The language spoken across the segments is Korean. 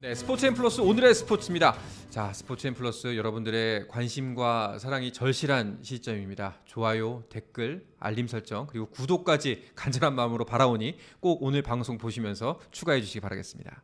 네, 스포츠앤 플러스 오늘의 스포츠입니다. 자, 스포츠앤 플러스 여러분들의 관심과 사랑이 절실한 시점입니다. 좋아요, 댓글, 알림 설정 그리고 구독까지 간절한 마음으로 바라오니 꼭 오늘 방송 보시면서 추가해 주시기 바라겠습니다.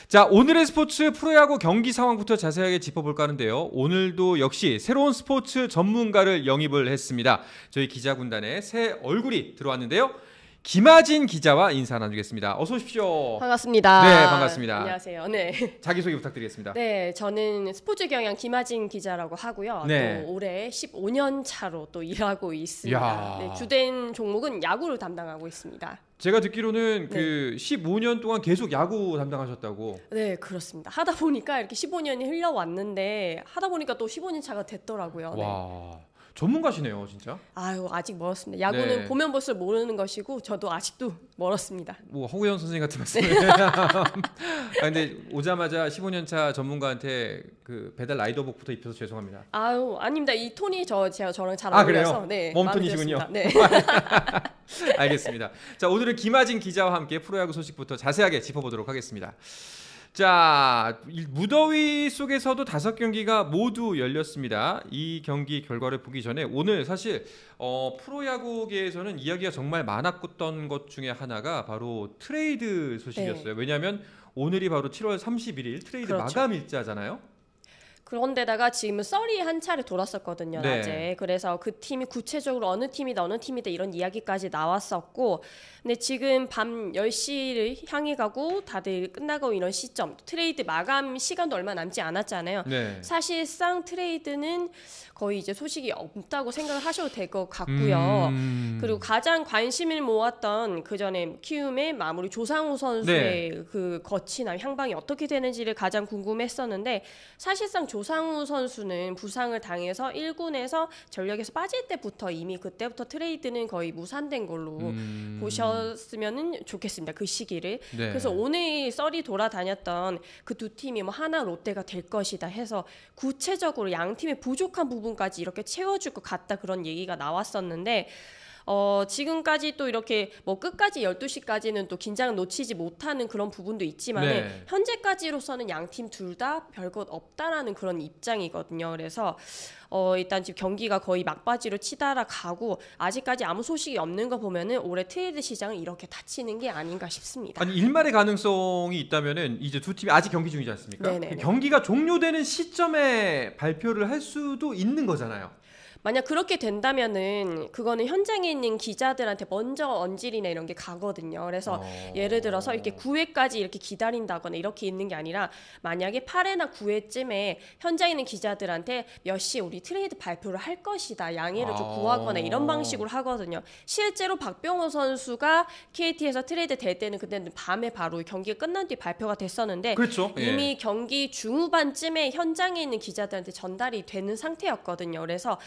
자, 오늘의 스포츠 프로야구 경기 상황부터 자세하게 짚어볼까 하는데요. 오늘도 역시 새로운 스포츠 전문가를 영입을 했습니다. 저희 기자군단에 새 얼굴이 들어왔는데요. 김하진 기자와 인사 나누겠습니다. 어서 오십시오. 반갑습니다. 네, 반갑습니다. 안녕하세요. 네. 자기소개 부탁드리겠습니다. 네, 저는 스포츠 경향 김하진 기자라고 하고요. 네. 또 올해 15년 차로 또 일하고 있습니다. 네, 주된 종목은 야구를 담당하고 있습니다. 제가 듣기로는 그 15년 동안 계속 야구 담당하셨다고. 네, 그렇습니다. 하다 보니까 이렇게 15년이 흘러왔는데 하다 보니까 또 15년 차가 됐더라고요. 와. 네. 전문가시네요, 진짜. 아유, 아직 멀었습니다. 야구는 보면 볼수록 모르는 것이고 저도 아직도 멀었습니다. 뭐 허구현 선생님 같은 말씀을. 근데 오자마자 15년 차 전문가한테 그 배달 라이더복부터 입혀서 죄송합니다. 아유, 아닙니다. 이 톤이 저랑 잘 어울려서. 네, 몸톤이시군요. 네. 알겠습니다. 자, 오늘은 김하진 기자와 함께 프로야구 소식부터 자세하게 짚어보도록 하겠습니다. 자, 무더위 속에서도 5경기가 모두 열렸습니다. 이 경기 결과를 보기 전에 오늘 사실 프로야구계에서는 이야기가 정말 많았던 것 중에 하나가 바로 트레이드 소식이었어요. 왜냐하면 오늘이 바로 7월 31일 트레이드 그렇죠. 마감 일자잖아요. 그런데다가 지금 썰이 한 차례 돌았었거든요, 네. 낮에. 그래서 그 팀이 구체적으로 어느 팀이다 이런 이야기까지 나왔었고, 근데 지금 밤 10시를 향해 가고 다들 끝나고 이런 시점, 트레이드 마감 시간도 얼마 남지 않았잖아요. 네. 사실상 트레이드는 거의 이제 소식이 없다고 생각을 하셔도 될 것 같고요. 그리고 가장 관심을 모았던 그 전에 키움의 마무리 조상우 선수의 그 거치나 향방이 어떻게 되는지를 가장 궁금했었는데, 사실상 조상우 선수는 부상을 당해서 1군에서 전력에서 빠질 때부터 이미 그때부터 트레이드는 거의 무산된 걸로 보셨으면 좋겠습니다. 그 시기를. 네. 그래서 오늘 썰이 돌아다녔던 그 두 팀이 뭐 하나 롯데가 될 것이다 해서 구체적으로 양 팀의 부족한 부분까지 이렇게 채워줄 것 같다 그런 얘기가 나왔었는데 지금까지 또 이렇게 뭐 끝까지 12시까지는 또 긴장을 놓치지 못하는 그런 부분도 있지만 현재까지로서는 양 팀 둘 다 별것 없다라는 그런 입장이거든요. 그래서 일단 지금 경기가 거의 막바지로 치달아 가고 아직까지 아무 소식이 없는 거 보면은 올해 트레이드 시장은 이렇게 닫히는 게 아닌가 싶습니다. 아니, 일말의 가능성이 있다면은 이제 두 팀이 아직 경기 중이지 않습니까? 네네네. 경기가 종료되는 시점에 발표를 할 수도 있는 거잖아요. 만약 그렇게 된다면은 그거는 현장에 있는 기자들한테 먼저 언질이나 이런 게 가거든요. 그래서 예를 들어서 이렇게 9회까지 이렇게 기다린다거나 이렇게 있는 게 아니라 만약에 8회나 9회쯤에 현장에 있는 기자들한테 몇 시에 우리 트레이드 발표를 할 것이다. 양해를 좀 구하거나 이런 방식으로 하거든요. 실제로 박병호 선수가 KT에서 트레이드 될 때는 그때는 밤에 바로 경기가 끝난 뒤에 발표가 됐었는데 그렇죠. 이미 경기 중후반쯤에 현장에 있는 기자들한테 전달이 되는 상태였거든요. 그래서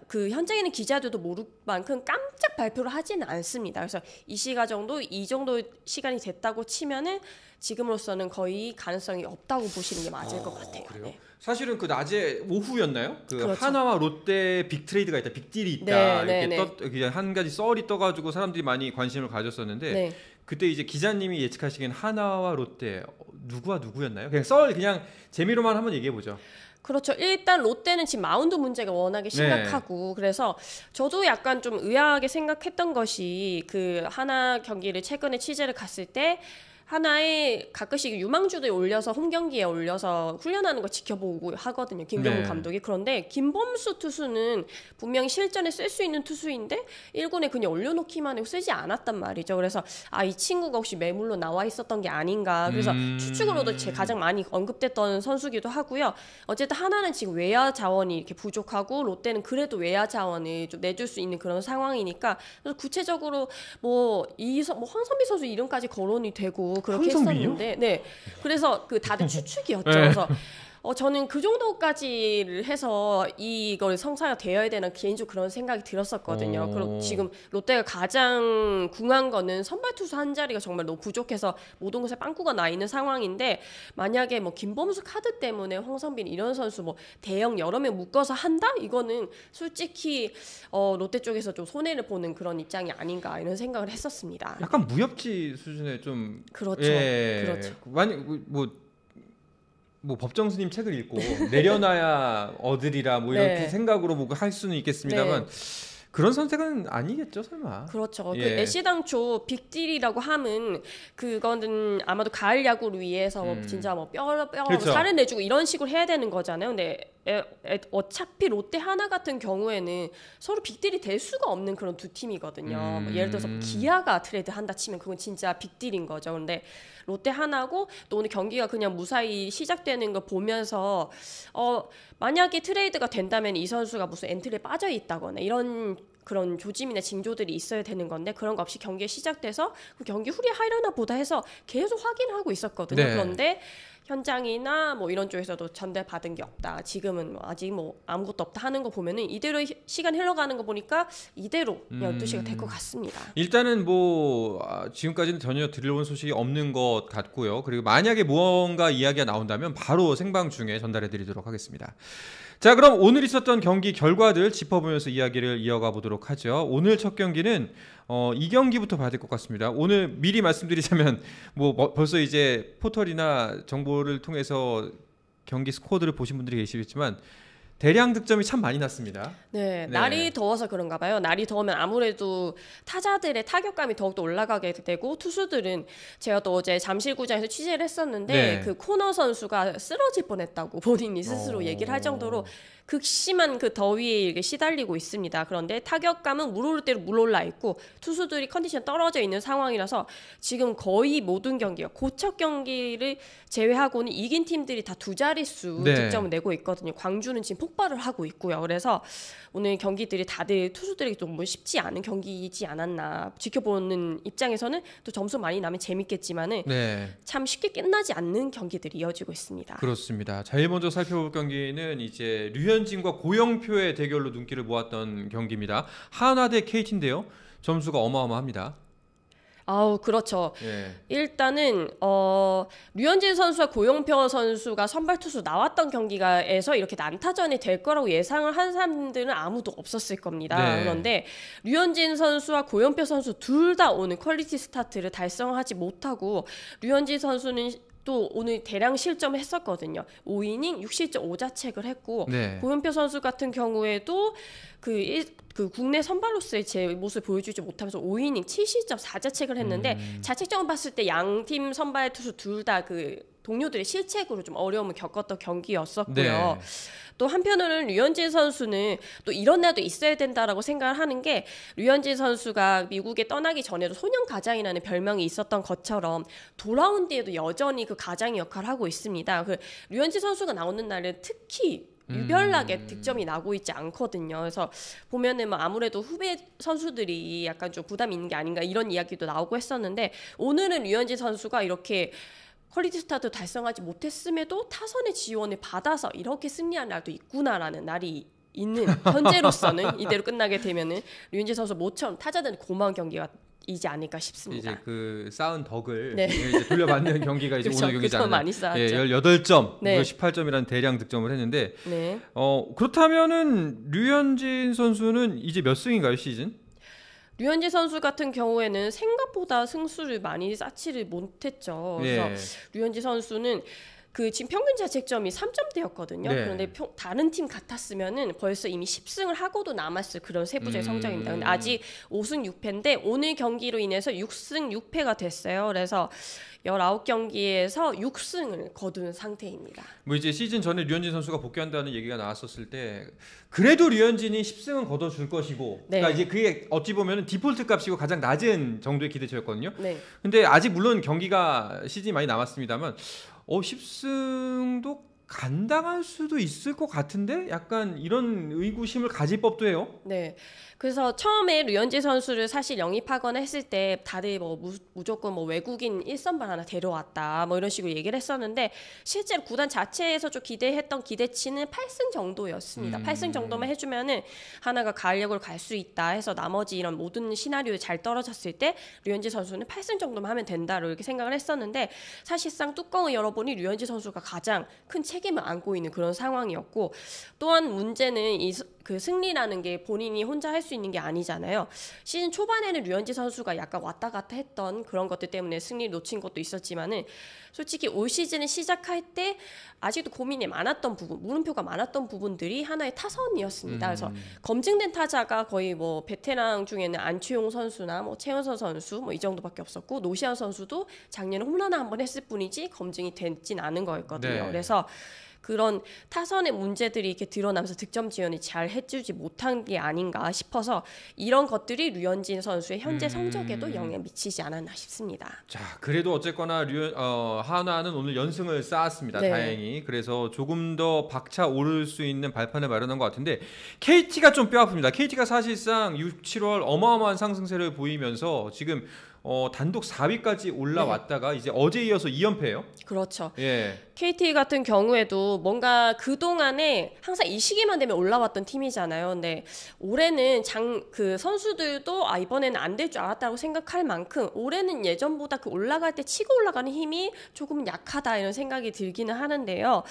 그 현장에 있는 기자들도 모를 만큼 깜짝 발표를 하지는 않습니다. 그래서 이 정도 시간이 됐다고 치면은 지금으로서는 거의 가능성이 없다고 보시는 게 맞을 것 같아요. 그래요? 네. 사실은 그 낮에 오후였나요? 그 그렇죠. 하나와 롯데 빅 트레이드가 있다, 빅딜이 있다. 네, 이렇게 그냥 한 가지 썰이 떠가지고 사람들이 많이 관심을 가졌었는데 그때 이제 기자님이 예측하시기엔 하나와 롯데 누구와 누구였나요? 그냥 재미로만 한번 얘기해 보죠. 그렇죠. 일단 롯데는 지금 마운드 문제가 워낙에 심각하고 그래서 저도 약간 좀 의아하게 생각했던 것이 그 하나 경기를 최근에 취재를 갔을 때 하나에 가끔씩 유망주들 올려서 홈 경기에 올려서 훈련하는 거 지켜보고 하거든요. 김경문 감독이. 그런데 김범수 투수는 분명히 실전에 쓸 수 있는 투수인데 1군에 그냥 올려놓기만 하고 쓰지 않았단 말이죠. 그래서 이 친구가 혹시 매물로 나와 있었던 게 아닌가. 그래서 추측으로도 제 가장 많이 언급됐던 선수기도 하고요. 어쨌든 하나는 지금 외야 자원이 이렇게 부족하고 롯데는 그래도 외야 자원을 좀 내줄 수 있는 그런 상황이니까 그래서 구체적으로 뭐 황선비 선수 이름까지 거론이 되고 그렇게 했었는데, 그래서 그 다들 추측이었죠. 그래서 저는 그 정도까지를 해서 이걸 성사가 되어야 되는 개인적으로 그런 생각이 들었었거든요. 그리고 지금 롯데가 가장 궁한 거는 선발 투수 한 자리가 정말 너무 부족해서 모든 곳에 빵꾸가 나 있는 상황인데 만약에 뭐 김범수 카드 때문에 황선빈 이런 선수 뭐 대형 여러 명 묶어서 한다? 이거는 솔직히 롯데 쪽에서 좀 손해를 보는 그런 입장이 아닌가 이런 생각을 했었습니다. 약간 무협지 수준의 좀 그렇죠. 예, 그렇죠. 많이 뭐 뭐 법정 스님 책을 읽고 내려놔야 얻으리라 뭐 이렇게 네. 생각으로 뭐 할 수는 있겠습니다만 그런 선택은 아니겠죠, 설마. 그렇죠. 그 예. 애시당초 빅딜이라고 함은 그거는 아마도 가을 야구를 위해서 진짜 뭐 뼈 그렇죠. 살을 내주고 이런 식으로 해야 되는 거잖아요. 근데 어차피 롯데 하나 같은 경우에는 서로 빅딜이 될 수가 없는 그런 두 팀이거든요. 뭐 예를 들어서 기아가 트레이드 한다 치면 그건 진짜 빅딜인 거죠. 근데 롯데 하나고 또 오늘 경기가 그냥 무사히 시작되는 거 보면서 만약에 트레이드가 된다면 이 선수가 무슨 엔트리에 빠져 있다거나 이런 그런 조짐이나 징조들이 있어야 되는 건데 그런 거 없이 경기가 시작돼서 그 경기 후리하려나 보다 해서 계속 확인하고 있었거든요. 네. 그런데 현장이나 뭐 이런 쪽에서도 전달받은 게 없다. 지금은 아직 뭐 아무것도 없다 하는 거 보면은 이대로 시간 흘러가는 거 보니까 이대로 12시가 될 것 같습니다. 일단은 뭐 지금까지는 전혀 들려온 소식이 없는 것 같고요. 그리고 만약에 무언가 이야기가 나온다면 바로 생방 중에 전달해 드리도록 하겠습니다. 자, 그럼 오늘 있었던 경기 결과들 짚어보면서 이야기를 이어가 보도록 하죠. 오늘 첫 경기는 이 경기부터 봐야 될 것 같습니다. 오늘 미리 말씀드리자면 뭐 벌써 이제 포털이나 정보를 통해서 경기 스코어들을 보신 분들이 계시겠지만 대량 득점이 참 많이 났습니다. 네, 네. 날이 더워서 그런가 봐요. 날이 더우면 아무래도 타자들의 타격감이 더욱더 올라가게 되고 투수들은 제가 또 어제 잠실구장에서 취재를 했었는데 네. 그 코너 선수가 쓰러질 뻔했다고 본인이 스스로 얘기를 할 정도로 극심한 그 더위에 이렇게 시달리고 있습니다. 그런데 타격감은 물 오를 대로 물 올라 있고 투수들이 컨디션 떨어져 있는 상황이라서 지금 거의 모든 경기가 고척 경기를 제외하고는 이긴 팀들이 다 두 자릿수 네. 득점을 내고 있거든요. 광주는 지금 폭발을 하고 있고요. 그래서 오늘 경기들이 다들 투수들에게 좀 뭐 쉽지 않은 경기이지 않았나 지켜보는 입장에서는 또 점수 많이 나면 재밌겠지만은 네. 참 쉽게 끝나지 않는 경기들이 이어지고 있습니다. 그렇습니다. 제일 먼저 살펴볼 경기는 이제 류현진과 고영표의 대결로 눈길을 모았던 경기입니다. 하나 대 KT인데요. 점수가 어마어마합니다. 아우 그렇죠. 예. 일단은 류현진 선수와 고영표 선수가 선발 투수 나왔던 경기가에서 이렇게 난타전이 될 거라고 예상을 한 사람들은 아무도 없었을 겁니다. 네. 그런데 류현진 선수와 고영표 선수 둘 다 오늘 퀄리티 스타트를 달성하지 못하고 류현진 선수는 또 오늘 대량 실점을 했었거든요. 5이닝 6실점 5자책을 했고 네. 고영표 선수 같은 경우에도 그 국내 선발로서의 제 모습을 보여주지 못하면서 5이닝 7실점 4자책을 했는데 자책점을 봤을 때 양팀 선발 투수 둘 다 그 동료들의 실책으로 좀 어려움을 겪었던 경기였었고요. 네. 또 한편으로는 류현진 선수는 또 이런 날도 있어야 된다라고 생각을 하는 게 류현진 선수가 미국에 떠나기 전에도 소년 가장이라는 별명이 있었던 것처럼 돌아온 뒤에도 여전히 그 가장의 역할을 하고 있습니다. 그 류현진 선수가 나오는 날은 특히 유별나게 득점이 나고 있지 않거든요. 그래서 보면은 뭐 아무래도 후배 선수들이 약간 좀 부담이 있는 게 아닌가 이런 이야기도 나오고 했었는데 오늘은 류현진 선수가 이렇게 퀄리티 스타트 달성하지 못했음에도 타선의 지원을 받아서 이렇게 승리한 날도 있구나라는 날이 있는 현재로서는 이대로 끝나게 되면은 류현진 선수 모처럼 타자들은 고마운 경기가 이지 않을까 싶습니다. 이제 그 쌓은 덕을 네. 이제 돌려받는 경기가 이제 그렇죠. 오늘 경기지 그동안 않나요? 많이 쌓았죠. 예, 18점, 네. 18점이라는 대량 득점을 했는데 네. 그렇다면은 류현진 선수는 이제 몇 승인가요, 시즌? 류현진 선수 같은 경우에는 생각보다 승수를 많이 쌓지를 못했죠. 그래서 예. 류현진 선수는 그 지금 평균 자책점이 3점대였거든요. 네. 그런데 다른 팀 같았으면은 벌써 이미 10승을 하고도 남았을 그런 세부적인 성적입니다. 근데 아직 5승 6패인데 오늘 경기로 인해서 6승 6패가 됐어요. 그래서 19경기에서 6승을 거둔 상태입니다. 뭐 이제 시즌 전에 류현진 선수가 복귀한다는 얘기가 나왔었을 때 그래도 류현진이 10승은 거둬줄 것이고 네. 그러니까 이제 그게 어찌 보면은 디폴트 값이고 가장 낮은 정도의 기대치였거든요. 네. 근데 아직 물론 경기가 시즌이 많이 남았습니다만 10승도 간당할 수도 있을 것 같은데 약간 이런 의구심을 가질 법도 해요. 네. 그래서 처음에 류현진 선수를 사실 영입하거나 했을 때 다들 뭐 무조건 뭐 외국인 1선발 하나 데려왔다 뭐 이런 식으로 얘기를 했었는데 실제로 구단 자체에서 좀 기대했던 기대치는 8승 정도였습니다. 8승 정도만 해주면은 하나가 가을 야구를 갈 수 있다 해서 나머지 이런 모든 시나리오에 잘 떨어졌을 때 류현진 선수는 8승 정도만 하면 된다로 이렇게 생각을 했었는데 사실상 뚜껑을 열어보니 류현진 선수가 가장 큰 책임을 안고 있는 그런 상황이었고 또한 문제는 그 승리라는 게 본인이 혼자 할 수 있는 게 아니잖아요. 시즌 초반에는 류현진 선수가 약간 왔다 갔다 했던 그런 것들 때문에 승리를 놓친 것도 있었지만은 솔직히 올 시즌을 시작할 때 아직도 고민이 많았던 부분, 물음표가 많았던 부분들이 하나의 타선이었습니다. 그래서 검증된 타자가 거의 뭐 베테랑 중에는 안치홍 선수나 뭐 최은서 선수 뭐 이 정도밖에 없었고 노시안 선수도 작년에 홈런 한 번 했을 뿐이지 검증이 되진 않은 거였거든요. 네. 그래서 그런 타선의 문제들이 이렇게 드러나면서 득점 지원이 잘 해주지 못한 게 아닌가 싶어서 이런 것들이 류현진 선수의 현재 성적에도 영향 미치지 않았나 싶습니다. 자, 그래도 어쨌거나 한화는 오늘 연승을 쌓았습니다. 네. 다행히. 그래서 조금 더 박차 오를 수 있는 발판을 마련한 것 같은데 KT가 좀 뼈아픕니다. KT가 사실상 6, 7월 어마어마한 상승세를 보이면서 지금 단독 4위까지 올라왔다가 이제 어제 이어서 2연패예요. 그렇죠. 예. KT 같은 경우에도 뭔가 그동안에 항상 이 시기만 되면 올라왔던 팀이잖아요. 근데 올해는 그 선수들도 이번에는 안 될 줄 알았다고 생각할 만큼 올해는 예전보다 그 올라갈 때 치고 올라가는 힘이 조금 약하다 이런 생각이 들기는 하는데요.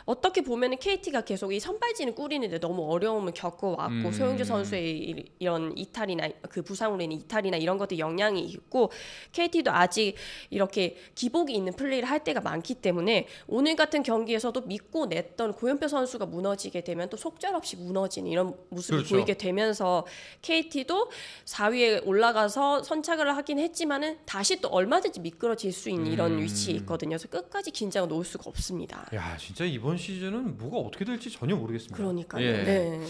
어떻게 보면은 KT가 계속 이 선발진을 꾸리는데 너무 어려움을 겪어왔고 소영주 선수의 이런 이탈이나 그 부상으로 인한 이탈이나 이런 것들 영향이 있고 KT도 아직 이렇게 기복이 있는 플레이를 할 때가 많기 때문에 오늘 같은 경기에서도 믿고 냈던 고현표 선수가 무너지게 되면 또 속절없이 무너지는 이런 모습을 그렇죠. 보이게 되면서 KT도 4위에 올라가서 선착을 하긴 했지만은 다시 또 얼마든지 미끄러질 수 있는 이런 위치에 있거든요. 그래서 끝까지 긴장을 놓을 수가 없습니다. 야, 진짜 이번 시즌은 뭐가 어떻게 될지 전혀 모르겠습니다. 그러니까요. 예. 네.